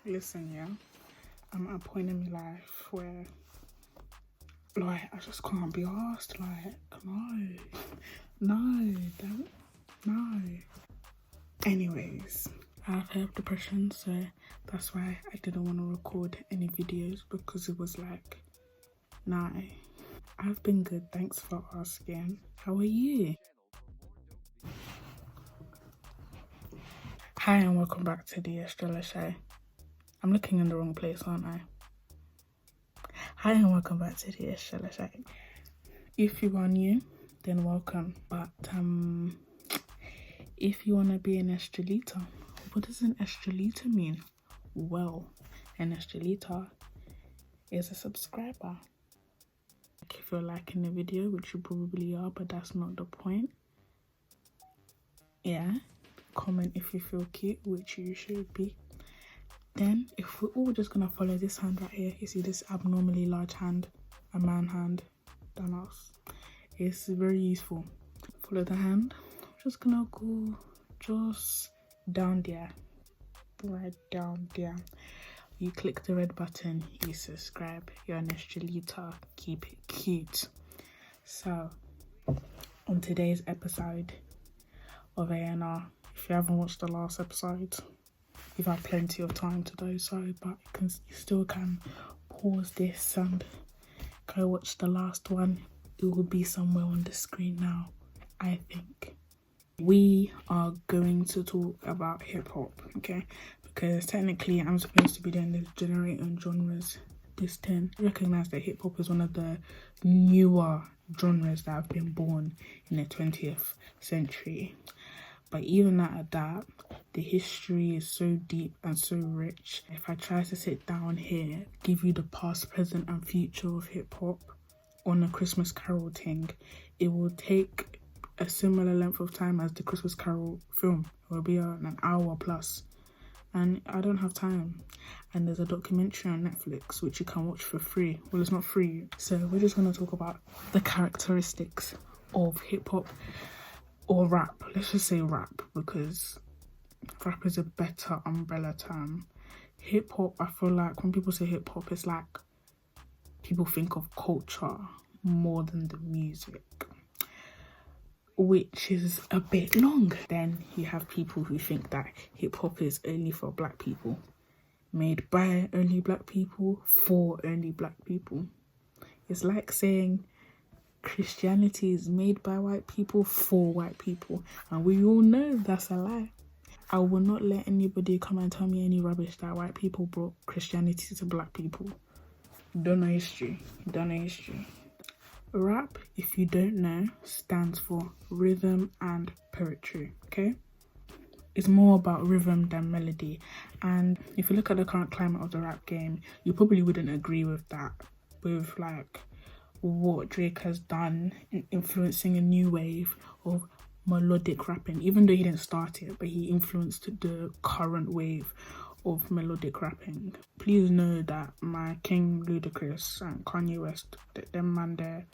Listen, yeah, I'm at a point in my life where, like, I just can't be asked. Like, no. Anyways, I have hair depression, so that's why I didn't want to record any videos, because it was like, nah. I've been good, thanks for asking. How are you? Hi and welcome back to the Estrella Show. I'm looking in the wrong place, aren't I? Hi and welcome back to the Estrella Show. If you are new, then welcome. But if you want to be an Estrellita, what does an Estrellita mean? Well, an Estrellita is a subscriber. If you're liking the video, which you probably are, but that's not the point. Yeah, comment if you feel cute, which you should be. Then, if we're all just gonna follow this hand right here, you see this abnormally large hand, a man hand, than us. It's very useful. Follow the hand. I'm just gonna go just down there, right down there. You click the red button, you subscribe. You're an Estrellita. Keep it cute. So, on today's episode of ANR, if you haven't watched the last episode, you've had plenty of time to do so, but you still can pause this and go watch the last one. It will be somewhere on the screen now, I think. We are going to talk about hip-hop, okay? Because technically I'm supposed to be doing this generating genres this 10. I recognise that hip-hop is one of the newer genres that have been born in the 20th century. But even at that, the history is so deep and so rich. If I try to sit down here, give you the past, present and future of hip-hop on a Christmas Carol thing, it will take a similar length of time as the Christmas Carol film. It will be an hour plus. And I don't have time. And there's a documentary on Netflix which you can watch for free. Well, it's not free. So we're just going to talk about the characteristics of hip-hop. Or rap, let's just say rap, because rap is a better umbrella term. Hip hop, I feel like when people say hip hop, it's like people think of culture more than the music, which is a bit long. Then you have people who think that hip hop is only for black people, made by only black people, for only black people. It's like saying Christianity is made by white people for white people, and we all know that's a lie. I will not let anybody come and tell me any rubbish that white people brought Christianity to black people. You don't know history. Rap, if you don't know, stands for rhythm and poetry, okay? It's more about rhythm than melody. And if you look at the current climate of the rap game, you probably wouldn't agree with that, with like what Drake has done in influencing a new wave of melodic rapping, even though he didn't start it, but he influenced the current wave of melodic rapping. Please know that my King Ludacris and Kanye West, them man there,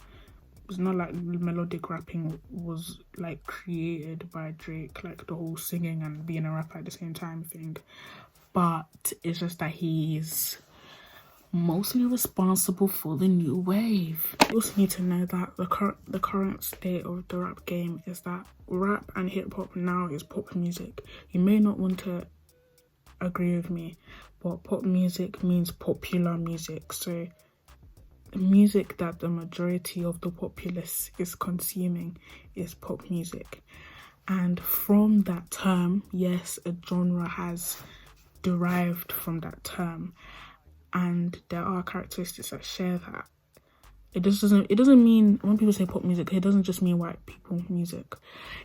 it's not like melodic rapping was like created by Drake, like the whole singing and being a rapper at the same time thing, but it's just that he's mostly responsible for the new wave. You also need to know that the current state of the rap game is that rap and hip-hop now is pop music. You may not want to agree with me, but pop music means popular music, so the music that the majority of the populace is consuming is pop music. And from that term, yes, a genre has derived from that term, and there are characteristics that share that. It doesn't mean, when people say pop music, it doesn't just mean white people music.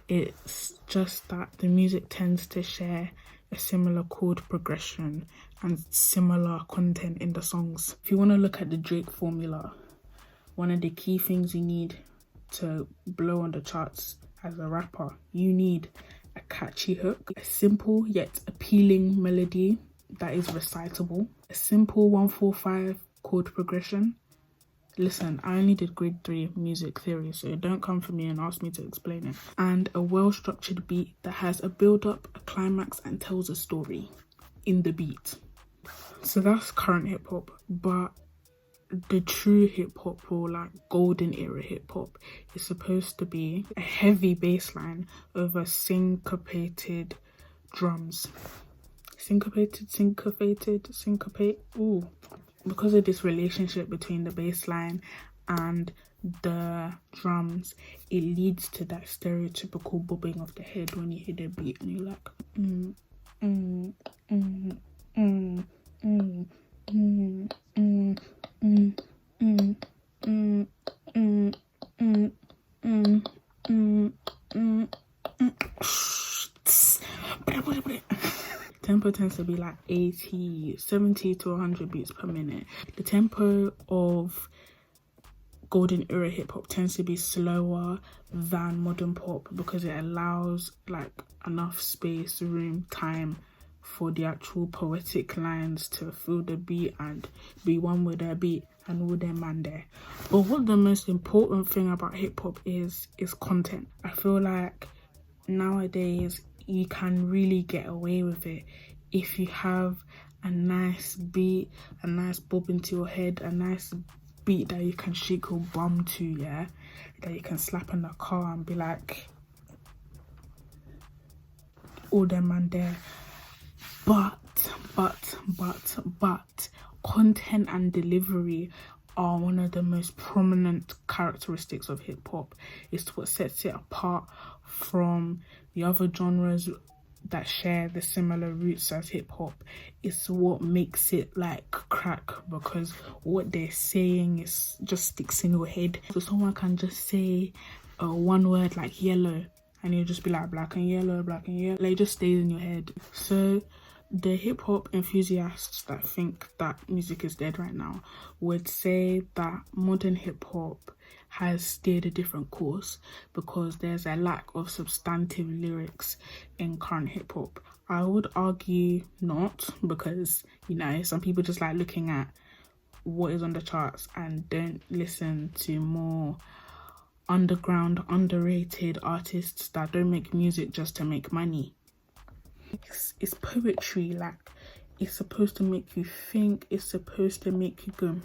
It's just that the music tends to share a similar chord progression and similar content in the songs. If you want to look at the Drake formula, one of the key things you need to blow on the charts as a rapper, you need a catchy hook, a simple yet appealing melody that is recitable, a simple 1-4-5 chord progression. Listen, I only did grade 3 music theory, so don't come for me and ask me to explain it. And a well-structured beat that has a build-up, a climax, and tells a story in the beat. So that's current hip hop, but the true hip hop, or like golden era hip hop, is supposed to be a heavy bass line over syncopated drums. Syncopate. Ooh. Because of this relationship between the bass line and the drums, it leads to that stereotypical bobbing of the head when you hear the beat and you're like, Tempo tends to be like 70 to 100 beats per minute. The tempo of golden era hip hop tends to be slower than modern pop because it allows like enough space, room, time for the actual poetic lines to fill the beat and be one with their beat and all their man there. But what the most important thing about hip hop is content. I feel like nowadays you can really get away with it if you have a nice beat, a nice bob into your head, a nice beat that you can shake your bum to, yeah, that you can slap in the car and be like, all them man there. But content and delivery are one of the most prominent characteristics of hip hop. It's what sets it apart from the other genres that share the similar roots as hip hop. It's what makes it like crack, because what they're saying is just sticks in your head. So someone can just say one word like yellow and you'll just be like black and yellow, like it just stays in your head. So the hip hop enthusiasts that think that music is dead right now would say that modern hip hop has steered a different course because there's a lack of substantive lyrics in current hip hop. I would argue not, because, you know, some people just like looking at what is on the charts and don't listen to more underground, underrated artists that don't make music just to make money. It's poetry, like it's supposed to make you think, it's supposed to make you go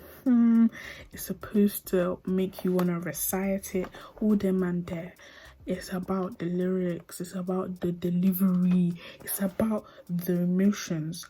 it's supposed to make you want to recite it, all them and there. It's about the lyrics, it's about the delivery, it's about the emotions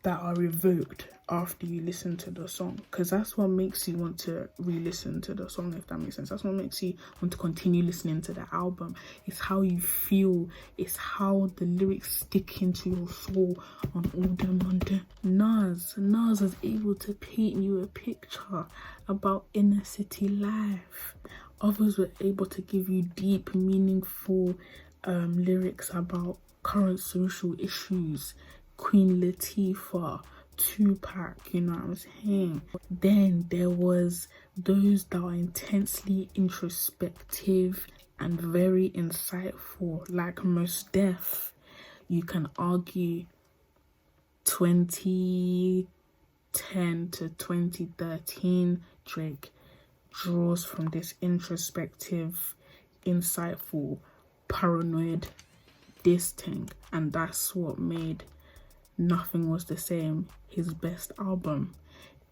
that are evoked after you listen to the song, because that's what makes you want to re-listen to the song, if that makes sense. That's what makes you want to continue listening to the album. It's how you feel, it's how the lyrics stick into your soul on all them on the Nas was able to paint you a picture about inner city life. Others were able to give you deep, meaningful lyrics about current social issues. Queen Latifah, Tupac, you know what I'm saying? Then there was those that are intensely introspective and very insightful, like Mos Def. You can argue 2010 to 2013 Drake draws from this introspective, insightful, paranoid this thing, and that's what made Nothing Was the Same his best album.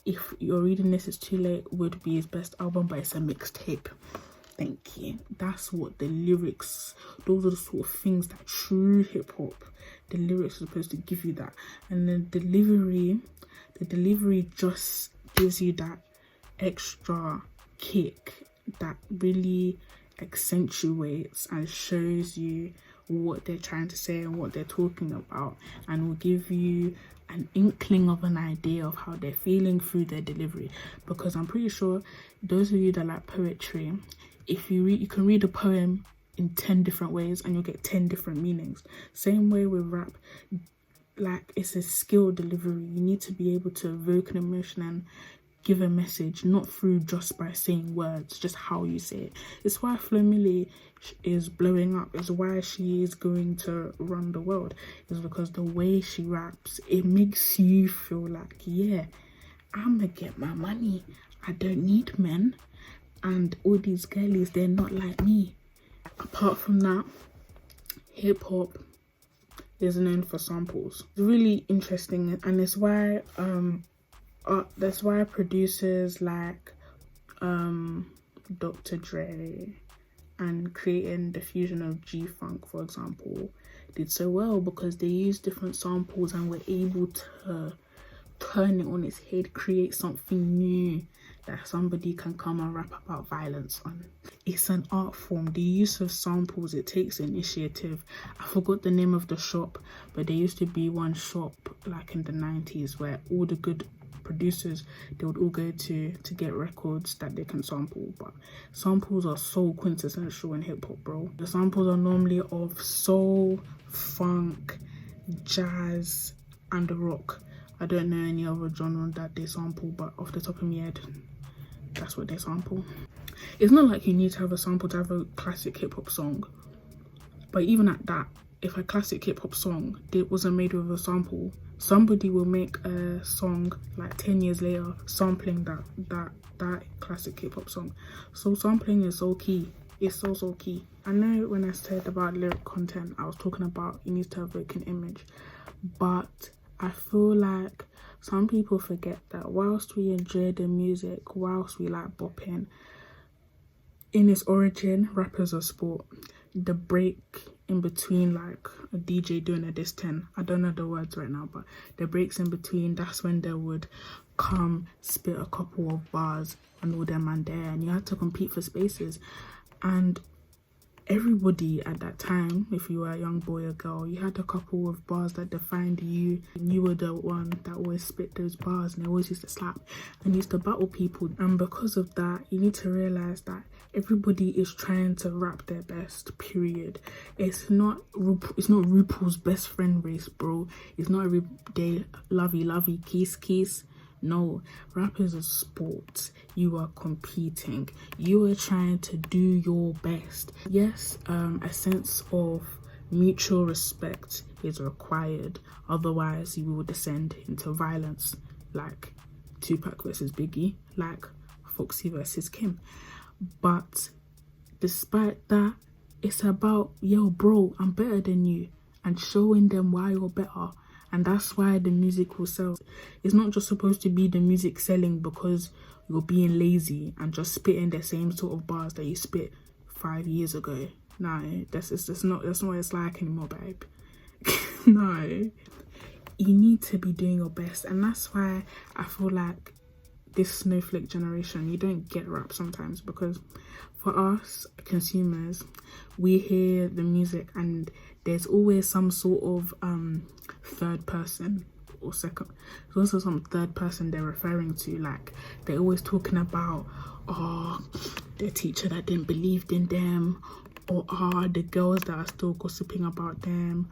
If you're reading this, it's too late would be his best album, but it's a mixtape. Thank you. That's what the lyrics, those are the sort of things that true hip-hop, the lyrics are supposed to give you that. And the delivery just gives you that extra kick that really accentuates and shows you what they're trying to say and what they're talking about, and will give you an inkling of an idea of how they're feeling through their delivery. Because I'm pretty sure those of you that like poetry, if you read, you can read a poem in 10 different ways and you'll get 10 different meanings. Same way with rap, like it's a skill delivery. You need to be able to evoke an emotion and give a message, not through just by saying words, just how you say it. It's why Flo Milli is blowing up, it's why she is going to run the world, is because the way she raps, it makes you feel like, yeah, I'ma get my money, I don't need men, and all these girlies, they're not like me. Apart from that, hip-hop is known for samples. It's really interesting, and it's why that's why producers like Dr. Dre and creating the fusion of G-Funk, for example, did so well, because they used different samples and were able to turn it on its head, create something new that somebody can come and rap about violence on. It's an art form. The use of samples, it takes initiative. I forgot the name of the shop, but there used to be one shop like in the 90s where all the good producers, they would all go to get records that they can sample. But samples are so quintessential in hip-hop, bro. The samples are normally of soul, funk, jazz, and rock. I don't know any other genre that they sample, but off the top of my head, that's what they sample. It's not like you need to have a sample to have a classic hip-hop song, but even at that, if a classic hip-hop song wasn't made with a sample, somebody will make a song like 10 years later sampling that classic hip-hop song. So sampling is so key. It's so key. I know when I said about lyric content, I was talking about you need to evoke an image, but I feel like some people forget that whilst we enjoy the music, whilst we like bopping, in its origin, rap is a sport. The break in between, like a DJ doing a diss 10, I don't know the words right now, but the breaks in between, that's when they would come spit a couple of bars and all them and there, and you had to compete for spaces. And everybody at that time, if you were a young boy or girl, you had a couple of bars that defined you. You were the one that always spit those bars, and they always used to slap and used to battle people. And because of that, you need to realize that everybody is trying to rap their best, period. It's not RuPaul's best friend race, bro. It's not every day lovey kiss. No, rap is a sport. You are competing. You are trying to do your best. Yes, a sense of mutual respect is required. Otherwise, you will descend into violence, like Tupac versus Biggie, like Foxy versus Kim. But despite that, it's about, yo, bro, I'm better than you, and showing them why you're better. And that's why the music will sell. It's not just supposed to be the music selling because you're being lazy and just spitting the same sort of bars that you spit 5 years ago. No, that's not what it's like anymore, babe. No. You need to be doing your best. And that's why I feel like this Snowflake generation, you don't get rap sometimes, because for us consumers, we hear the music and there's always some sort of third person or second. There's also some third person they're referring to, like they're always talking about their teacher that didn't believe in them, or the girls that are still gossiping about them,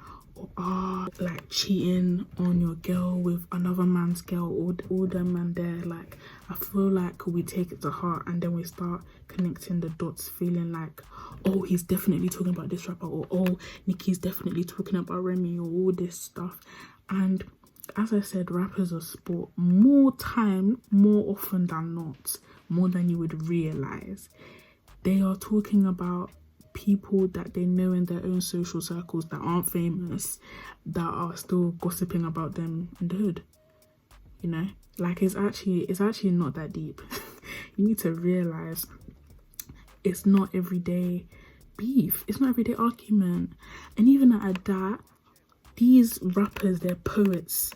or like cheating on your girl with another man's girl, all them and there. Like, I feel like we take it to heart and then we start connecting the dots, feeling like, oh, he's definitely talking about this rapper, or oh, Nicki's definitely talking about Remy, or all this stuff. And as I said, rap is a sport. More often than not, more than you would realize, they are talking about people that they know in their own social circles that aren't famous, that are still gossiping about them in the hood. You know, like it's actually not that deep. You need to realize it's not everyday beef, it's not everyday argument. And even at that, these rappers, they're poets.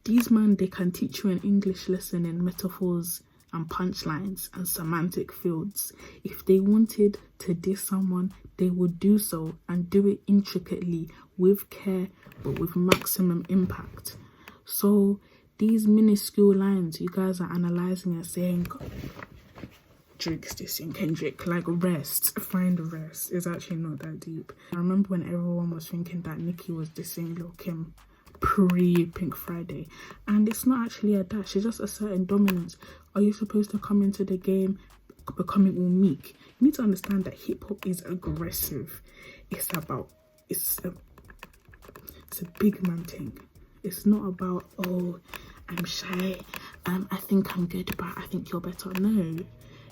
These men, they can teach you an English lesson in metaphors and punchlines and semantic fields. If they wanted to diss someone, they would do so, and do it intricately, with care, but with maximum impact. So these minuscule lines you guys are analysing and saying, Drake's dissing Kendrick, like find rest. It's actually not that deep. I remember when everyone was thinking that Nicki was dissing Lil Kim pre-Pink Friday, and it's not actually a dash, it's just a certain dominance. Are you supposed to come into the game becoming all meek? You need to understand that hip-hop is aggressive. It's a big man thing. It's not about, oh, I'm shy, I think I'm good, but I think you're better. No,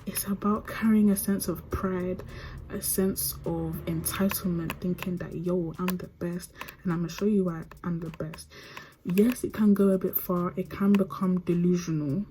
It's about carrying a sense of pride, a sense of entitlement, thinking that, yo, I'm the best and I'm gonna show you why I'm the best. Yes, it can go a bit far. It can become delusional.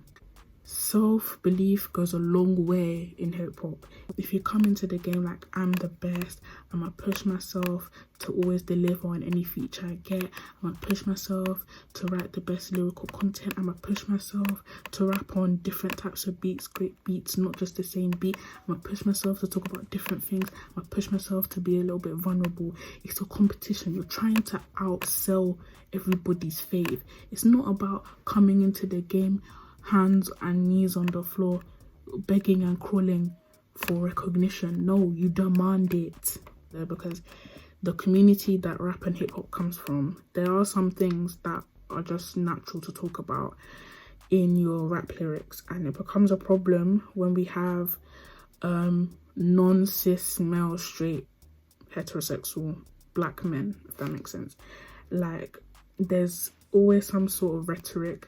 Self-belief goes a long way in hip-hop. If you come into the game like, I'm the best, I'm gonna push myself to always deliver on any feature I get, I'm gonna push myself to write the best lyrical content, I'm gonna push myself to rap on different types of beats, great beats, not just the same beat, I'm gonna push myself to talk about different things, I'm gonna push myself to be a little bit vulnerable. It's a competition. You're trying to outsell everybody's fave. It's not about coming into the game hands and knees on the floor, begging and crawling for recognition. No, you demand it. Because the community that rap and hip-hop comes from, there are some things that are just natural to talk about in your rap lyrics, and it becomes a problem when we have non-cis male straight heterosexual black men, if that makes sense. Like, there's always some sort of rhetoric,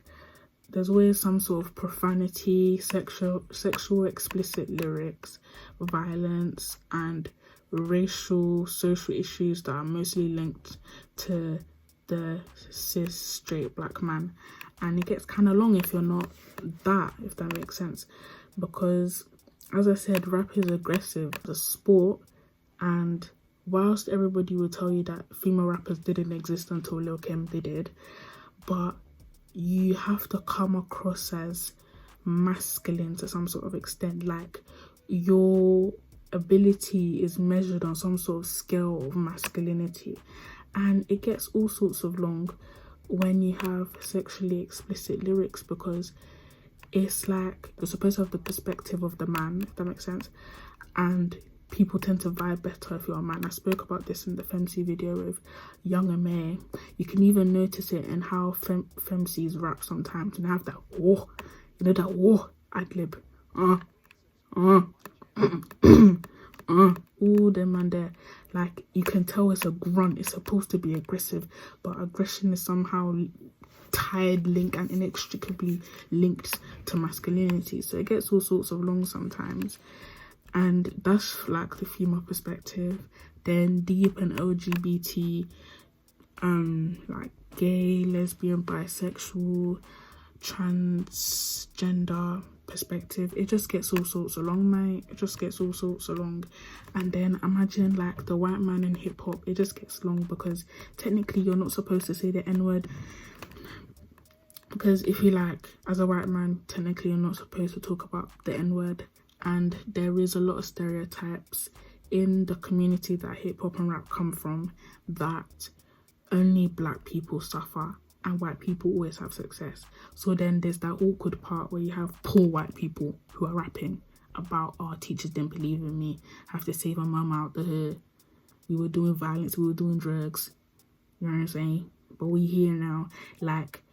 there's always some sort of profanity, sexual explicit lyrics, violence, and racial, social issues that are mostly linked to the cis straight black man. And it gets kind of long if you're not that, if that makes sense. Because, as I said, rap is aggressive, it's a sport, and whilst everybody will tell you that female rappers didn't exist until Lil Kim, they did, but you have to come across as masculine to some sort of extent. Like, your ability is measured on some sort of scale of masculinity, and it gets all sorts of long when you have sexually explicit lyrics, because it's like you're supposed to have the perspective of the man, if that makes sense, and people tend to vibe better if you're a man. I spoke about this in the Femc video with Young and May. You can even notice it in how Femcs rap sometimes, and have that that ad-lib. All them and there. Like, you can tell it's a grunt. It's supposed to be aggressive, but aggression is somehow tied, linked, and inextricably linked to masculinity. So it gets all sorts of long sometimes. And that's like the female perspective. Then deep and LGBT, like gay, lesbian, bisexual, transgender perspective. It just gets all sorts of long, mate. It just gets all sorts of long. And then imagine like the white man in hip hop. It just gets long because technically you're not supposed to say the N-word. Because if you like, as a white man, technically you're not supposed to talk about the N-word. And there is a lot of stereotypes in the community that hip-hop and rap come from, that only black people suffer and white people always have success. So then there's that awkward part where you have poor white people who are rapping about, oh, teachers didn't believe in me, I have to save my mum out the hood, we were doing violence, we were doing drugs, you know what I'm saying? But we here now. Like,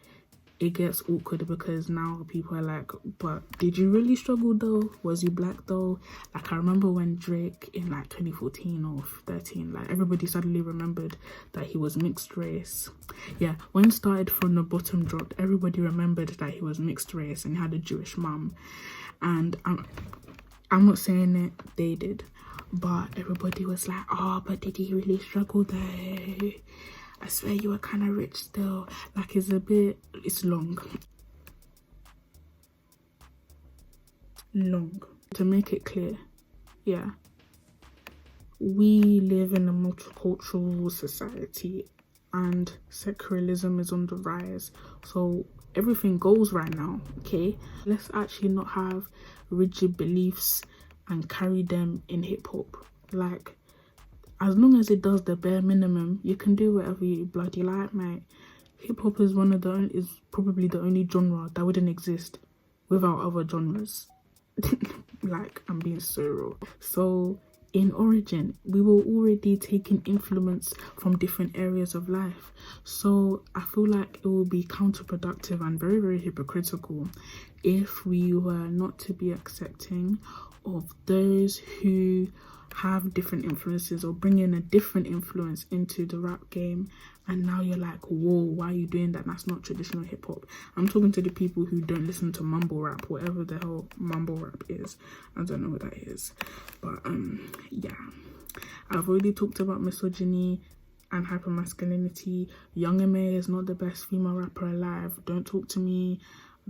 it gets awkward because now people are like, but did you really struggle though? Was you black though? Like, I remember when Drake in like 2014 or 13, like everybody suddenly remembered that he was mixed race. Yeah, when Started From the Bottom dropped, everybody remembered that he was mixed race and he had a Jewish mum. And I'm not saying it, they did, but everybody was like, oh, but did he really struggle though? I swear you were kind of rich still. Like, it's long. To make it clear, yeah, we live in a multicultural society and secularism is on the rise. So everything goes right now, okay? Let's actually not have rigid beliefs and carry them in hip-hop. Like, as long as it does the bare minimum, you can do whatever you bloody like, mate. Hip-hop is probably the only genre that wouldn't exist without other genres. Like, I'm being so real. So, in origin, we were already taking influence from different areas of life. So, I feel like it would be counterproductive and very, very hypocritical if we were not to be accepting of those who have different influences or bring in a different influence into the rap game, and now you're like, whoa, why are you doing that? That's not traditional hip-hop. I'm talking to the people who don't listen to mumble rap, whatever the hell mumble rap is. I don't know what that is, but yeah, I've already talked about misogyny and hypermasculinity. Young M.A is not the best female rapper alive. Don't talk to me.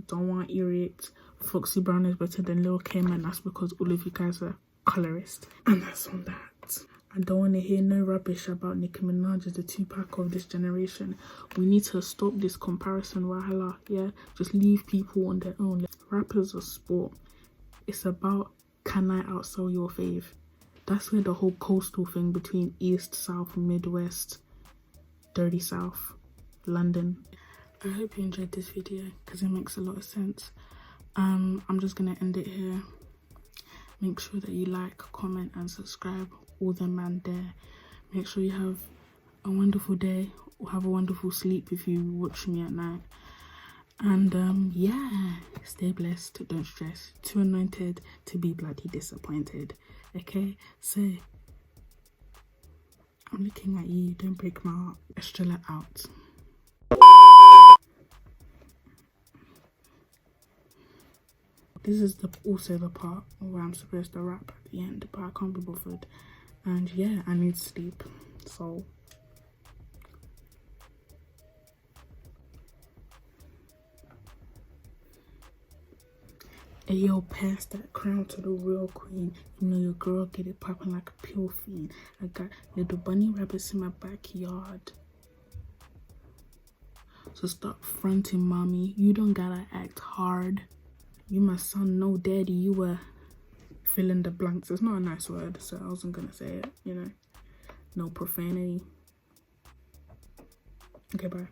Don't want to hear it. Foxy Brown is better than Lil Kim, and that's because all of you guys are colorist. And that's on that. I don't want to hear no rubbish about Nicki Minaj as the Tupac of this generation. We need to stop this comparison, wahala. Yeah, just leave people on their own. Rap is a sport. It's about, can I outsell your fave? That's where the whole coastal thing between East, South, Midwest, Dirty South, London. I hope you enjoyed this video because it makes a lot of sense. I'm just gonna end it here. Make sure that you like, comment and subscribe, all the man there. Make sure you have a wonderful day or have a wonderful sleep if you watch me at night. And yeah, stay blessed, don't stress. Too anointed to be bloody disappointed. Okay, so I'm looking at you, don't break my heart. Estrella out. This is also the part where I'm supposed to rap at the end, but I can't be bothered. And yeah, I need sleep, so hey yo, pass that crown to the real queen. You know your girl get it popping like a pure fiend. I got little bunny rabbits in my backyard. So stop fronting, mommy. You don't gotta act hard. You my son, no daddy. You were fill in the blanks. It's not a nice word, so I wasn't gonna say it, you know. No profanity. Okay, bye.